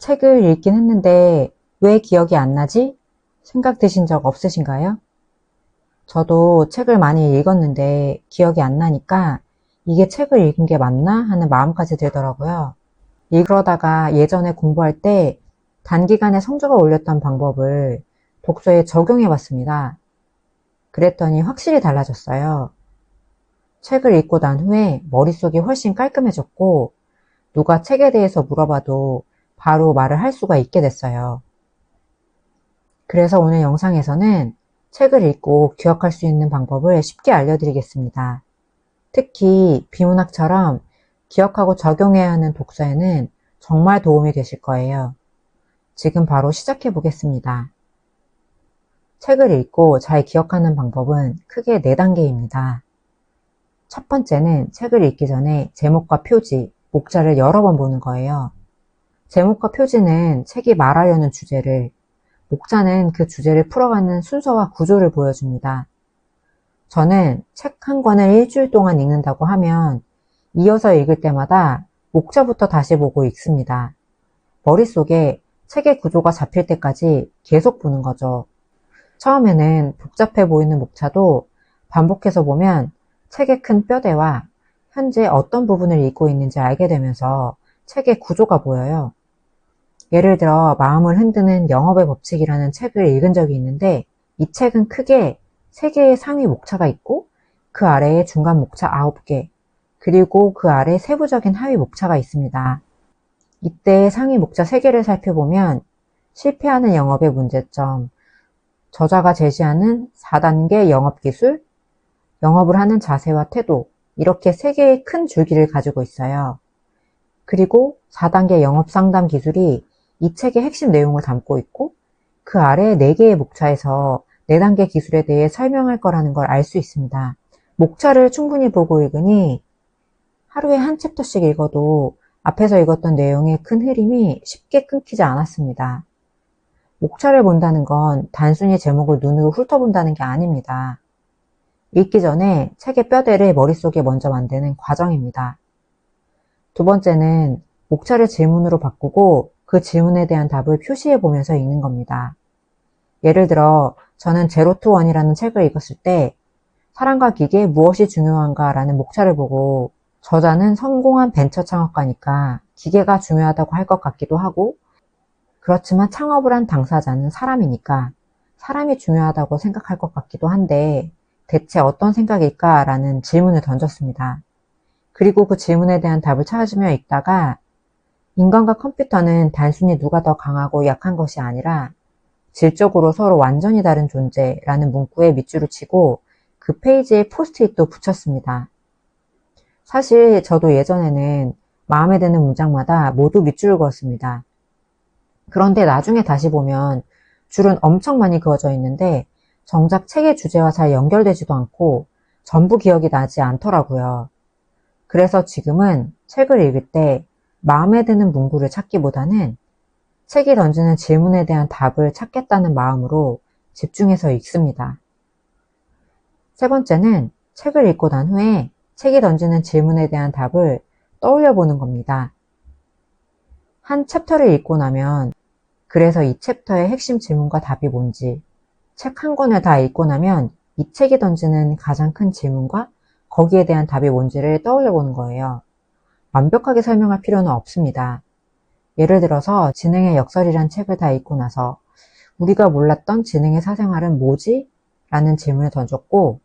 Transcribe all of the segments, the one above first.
책을 읽긴 했는데 왜 기억이 안 나지? 생각 드신 적 없으신가요? 저도 책을 많이 읽었는데 기억이 안 나니까 이게 책을 읽은 게 맞나 하는 마음까지 들더라고요. 그러다가 예전에 공부할 때 단기간에 성적을 올렸던 방법을 독서에 적용해 봤습니다. 그랬더니 확실히 달라졌어요. 책을 읽고 난 후에 머릿속이 훨씬 깔끔해졌고 누가 책에 대해서 물어봐도 바로 말을 할 수가 있게 됐어요. 그래서 오늘 영상에서는 책을 읽고 기억할 수 있는 방법을 쉽게 알려드리겠습니다. 특히 비문학처럼 기억하고 적용해야 하는 독서에는 정말 도움이 되실 거예요. 지금 바로 시작해 보겠습니다. 책을 읽고 잘 기억하는 방법은 크게 4단계입니다. 첫 번째는 책을 읽기 전에 제목과 표지, 목차를 여러 번 보는 거예요. 제목과 표지는 책이 말하려는 주제를, 목차는 그 주제를 풀어가는 순서와 구조를 보여줍니다. 저는 책 한 권을 일주일 동안 읽는다고 하면 이어서 읽을 때마다 목차부터 다시 보고 읽습니다. 머릿속에 책의 구조가 잡힐 때까지 계속 보는 거죠. 처음에는 복잡해 보이는 목차도 반복해서 보면 책의 큰 뼈대와 현재 어떤 부분을 읽고 있는지 알게 되면서 책의 구조가 보여요. 예를 들어 마음을 흔드는 영업의 법칙이라는 책을 읽은 적이 있는데 이 책은 크게 3개의 상위 목차가 있고 그 아래에 중간 목차 9개 그리고 그 아래 세부적인 하위 목차가 있습니다. 이때 상위 목차 3개를 살펴보면 실패하는 영업의 문제점, 저자가 제시하는 4단계 영업기술, 영업을 하는 자세와 태도 이렇게 3개의 큰 줄기를 가지고 있어요. 그리고 4단계 영업상담 기술이 이 책의 핵심 내용을 담고 있고 그 아래 4개의 목차에서 4단계 기술에 대해 설명할 거라는 걸 알 수 있습니다. 목차를 충분히 보고 읽으니 하루에 한 챕터씩 읽어도 앞에서 읽었던 내용의 큰 흐름이 쉽게 끊기지 않았습니다. 목차를 본다는 건 단순히 제목을 눈으로 훑어본다는 게 아닙니다. 읽기 전에 책의 뼈대를 머릿속에 먼저 만드는 과정입니다. 두 번째는 목차를 질문으로 바꾸고 그 질문에 대한 답을 표시해 보면서 읽는 겁니다. 예를 들어 저는 제로 투 원이라는 책을 읽었을 때 사람과 기계에 무엇이 중요한가 라는 목차를 보고 저자는 성공한 벤처 창업가니까 기계가 중요하다고 할 것 같기도 하고 그렇지만 창업을 한 당사자는 사람이니까 사람이 중요하다고 생각할 것 같기도 한데 대체 어떤 생각일까 라는 질문을 던졌습니다. 그리고 그 질문에 대한 답을 찾으며 읽다가 인간과 컴퓨터는 단순히 누가 더 강하고 약한 것이 아니라 질적으로 서로 완전히 다른 존재라는 문구에 밑줄을 치고 그 페이지에 포스트잇도 붙였습니다. 사실 저도 예전에는 마음에 드는 문장마다 모두 밑줄을 그었습니다. 그런데 나중에 다시 보면 줄은 엄청 많이 그어져 있는데 정작 책의 주제와 잘 연결되지도 않고 전부 기억이 나지 않더라고요. 그래서 지금은 책을 읽을 때 마음에 드는 문구를 찾기보다는 책이 던지는 질문에 대한 답을 찾겠다는 마음으로 집중해서 읽습니다. 세 번째는 책을 읽고 난 후에 책이 던지는 질문에 대한 답을 떠올려 보는 겁니다. 한 챕터를 읽고 나면 그래서 이 챕터의 핵심 질문과 답이 뭔지, 책 한 권을 다 읽고 나면 이 책이 던지는 가장 큰 질문과 거기에 대한 답이 뭔지를 떠올려 보는 거예요. 완벽하게 설명할 필요는 없습니다. 예를 들어서 지능의 역설이란 책을 다 읽고 나서 우리가 몰랐던 지능의 사생활은 뭐지? 라는 질문을 던졌고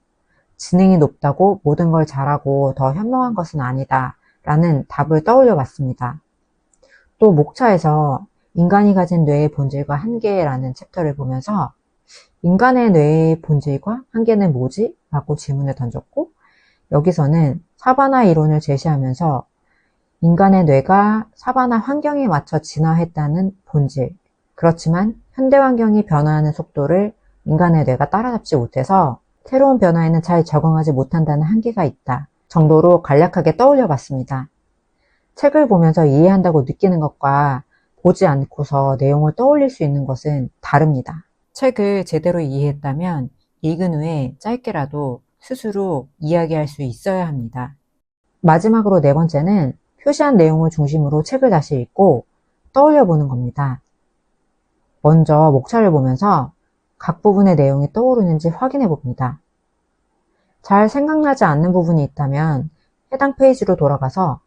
지능이 높다고 모든 걸 잘하고 더 현명한 것은 아니다 라는 답을 떠올려 봤습니다. 또 목차에서 인간이 가진 뇌의 본질과 한계라는 챕터를 보면서 인간의 뇌의 본질과 한계는 뭐지? 라고 질문을 던졌고 여기서는 사바나 이론을 제시하면서 인간의 뇌가 사바나 환경에 맞춰 진화했다는 본질. 그렇지만 현대 환경이 변화하는 속도를 인간의 뇌가 따라잡지 못해서 새로운 변화에는 잘 적응하지 못한다는 한계가 있다 정도로 간략하게 떠올려 봤습니다. 책을 보면서 이해한다고 느끼는 것과 보지 않고서 내용을 떠올릴 수 있는 것은 다릅니다. 책을 제대로 이해했다면 읽은 후에 짧게라도 스스로 이야기할 수 있어야 합니다. 마지막으로 4번째는 표시한 내용을 중심으로 책을 다시 읽고 떠올려 보는 겁니다. 먼저 목차를 보면서 각 부분의 내용이 떠오르는지 확인해 봅니다. 잘 생각나지 않는 부분이 있다면 해당 페이지로 돌아가서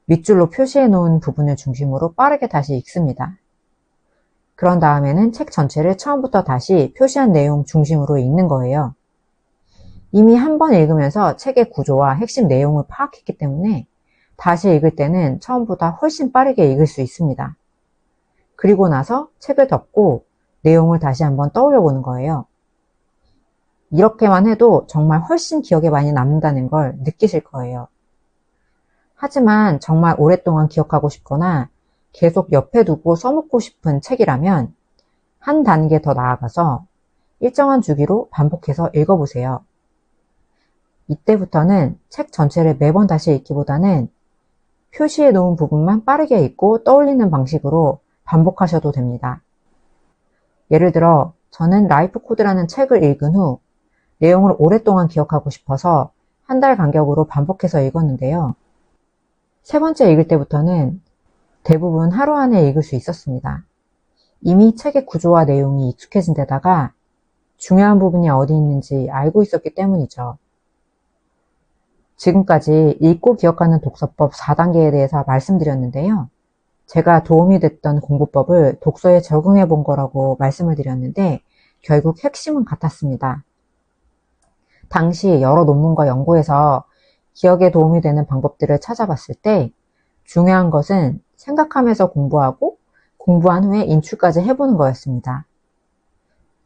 밑줄로 표시해 놓은 부분을 중심으로 빠르게 다시 읽습니다. 그런 다음에는 책 전체를 처음부터 다시 표시한 내용 중심으로 읽는 거예요. 이미 한 번 읽으면서 책의 구조와 핵심 내용을 파악했기 때문에 다시 읽을 때는 처음보다 훨씬 빠르게 읽을 수 있습니다. 그리고 나서 책을 덮고 내용을 다시 한번 떠올려 보는 거예요. 이렇게만 해도 정말 훨씬 기억에 많이 남는다는 걸 느끼실 거예요. 하지만 정말 오랫동안 기억하고 싶거나 계속 옆에 두고 써먹고 싶은 책이라면 한 단계 더 나아가서 일정한 주기로 반복해서 읽어보세요. 이때부터는 책 전체를 매번 다시 읽기보다는 표시해 놓은 부분만 빠르게 읽고 떠올리는 방식으로 반복하셔도 됩니다. 예를 들어 저는 라이프 코드라는 책을 읽은 후 내용을 오랫동안 기억하고 싶어서 한 달 간격으로 반복해서 읽었는데요. 세 번째 읽을 때부터는 대부분 하루 안에 읽을 수 있었습니다. 이미 책의 구조와 내용이 익숙해진 데다가 중요한 부분이 어디 있는지 알고 있었기 때문이죠. 지금까지 읽고 기억하는 독서법 4단계에 대해서 말씀드렸는데요. 제가 도움이 됐던 공부법을 독서에 적용해 본 거라고 말씀을 드렸는데 결국 핵심은 같았습니다. 당시 여러 논문과 연구에서 기억에 도움이 되는 방법들을 찾아봤을 때 중요한 것은 생각하면서 공부하고 공부한 후에 인출까지 해보는 거였습니다.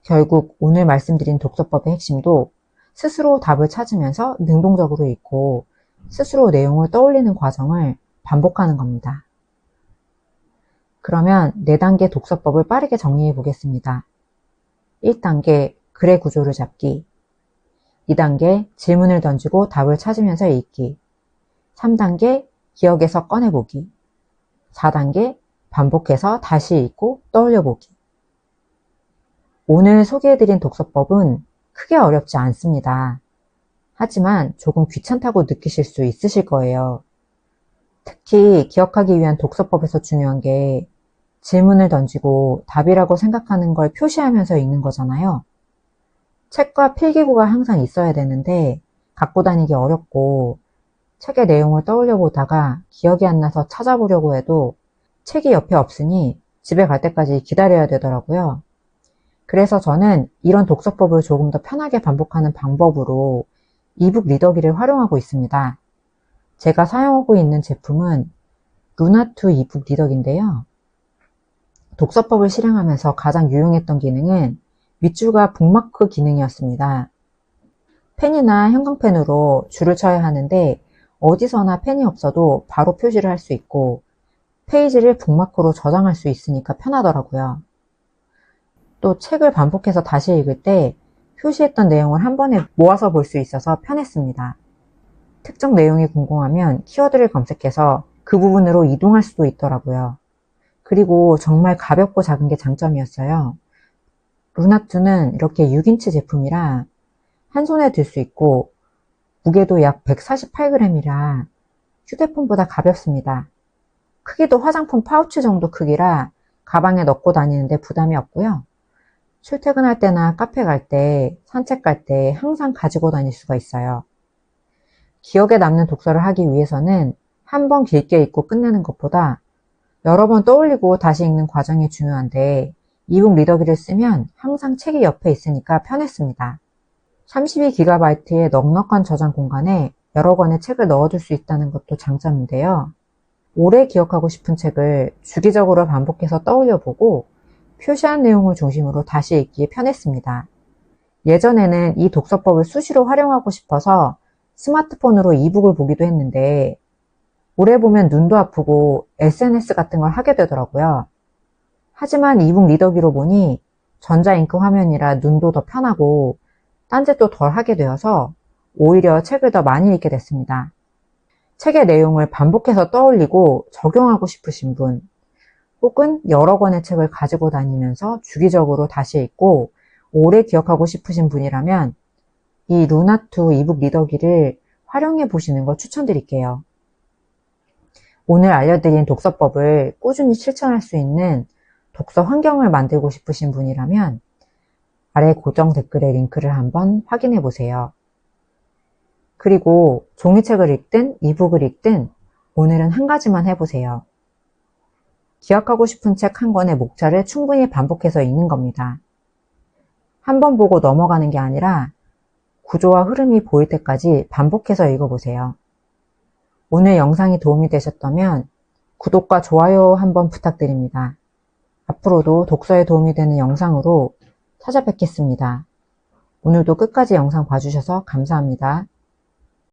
결국 오늘 말씀드린 독서법의 핵심도 스스로 답을 찾으면서 능동적으로 읽고 스스로 내용을 떠올리는 과정을 반복하는 겁니다. 그러면 4단계 독서법을 빠르게 정리해 보겠습니다. 1단계 글의 구조를 잡기, 2단계 질문을 던지고 답을 찾으면서 읽기, 3단계 기억에서 꺼내보기, 4단계 반복해서 다시 읽고 떠올려보기. 오늘 소개해드린 독서법은 크게 어렵지 않습니다. 하지만 조금 귀찮다고 느끼실 수 있으실 거예요. 특히 기억하기 위한 독서법에서 중요한 게 질문을 던지고 답이라고 생각하는 걸 표시하면서 읽는 거잖아요. 책과 필기구가 항상 있어야 되는데 갖고 다니기 어렵고 책의 내용을 떠올려 보다가 기억이 안 나서 찾아보려고 해도 책이 옆에 없으니 집에 갈 때까지 기다려야 되더라고요. 그래서 저는 이런 독서법을 조금 더 편하게 반복하는 방법으로 이북 리더기를 활용하고 있습니다. 제가 사용하고 있는 제품은 루나2 이북 리더기인데요. 독서법을 실행하면서 가장 유용했던 기능은 밑줄과 북마크 기능이었습니다. 펜이나 형광펜으로 줄을 쳐야 하는데 어디서나 펜이 없어도 바로 표시를 할 수 있고 페이지를 북마크로 저장할 수 있으니까 편하더라고요. 또 책을 반복해서 다시 읽을 때 표시했던 내용을 한 번에 모아서 볼 수 있어서 편했습니다. 특정 내용이 궁금하면 키워드를 검색해서 그 부분으로 이동할 수도 있더라고요. 그리고 정말 가볍고 작은 게 장점이었어요. 루나2는 이렇게 6인치 제품이라 한 손에 들 수 있고 무게도 약 148g이라 휴대폰보다 가볍습니다. 크기도 화장품 파우치 정도 크기라 가방에 넣고 다니는데 부담이 없고요. 출퇴근할 때나 카페 갈 때, 산책 갈 때 항상 가지고 다닐 수가 있어요. 기억에 남는 독서를 하기 위해서는 한 번 길게 읽고 끝내는 것보다 여러 번 떠올리고 다시 읽는 과정이 중요한데 이북 리더기를 쓰면 항상 책이 옆에 있으니까 편했습니다. 32GB의 넉넉한 저장 공간에 여러 권의 책을 넣어둘 수 있다는 것도 장점인데요. 오래 기억하고 싶은 책을 주기적으로 반복해서 떠올려보고 표시한 내용을 중심으로 다시 읽기에 편했습니다. 예전에는 이 독서법을 수시로 활용하고 싶어서 스마트폰으로 이북을 보기도 했는데 오래 보면 눈도 아프고 SNS 같은 걸 하게 되더라고요. 하지만 이북 리더기로 보니 전자잉크 화면이라 눈도 더 편하고 딴짓도 덜 하게 되어서 오히려 책을 더 많이 읽게 됐습니다. 책의 내용을 반복해서 떠올리고 적용하고 싶으신 분, 혹은 여러 권의 책을 가지고 다니면서 주기적으로 다시 읽고 오래 기억하고 싶으신 분이라면 이 루나2 이북 리더기를 활용해 보시는 걸 추천드릴게요. 오늘 알려드린 독서법을 꾸준히 실천할 수 있는 독서 환경을 만들고 싶으신 분이라면 아래 고정 댓글의 링크를 한번 확인해 보세요. 그리고 종이책을 읽든 이북을 읽든 오늘은 한 가지만 해보세요. 기억하고 싶은 책 한 권의 목차를 충분히 반복해서 읽는 겁니다. 한 번 보고 넘어가는 게 아니라 구조와 흐름이 보일 때까지 반복해서 읽어보세요. 오늘 영상이 도움이 되셨다면 구독과 좋아요 한번 부탁드립니다. 앞으로도 독서에 도움이 되는 영상으로 찾아뵙겠습니다. 오늘도 끝까지 영상 봐주셔서 감사합니다.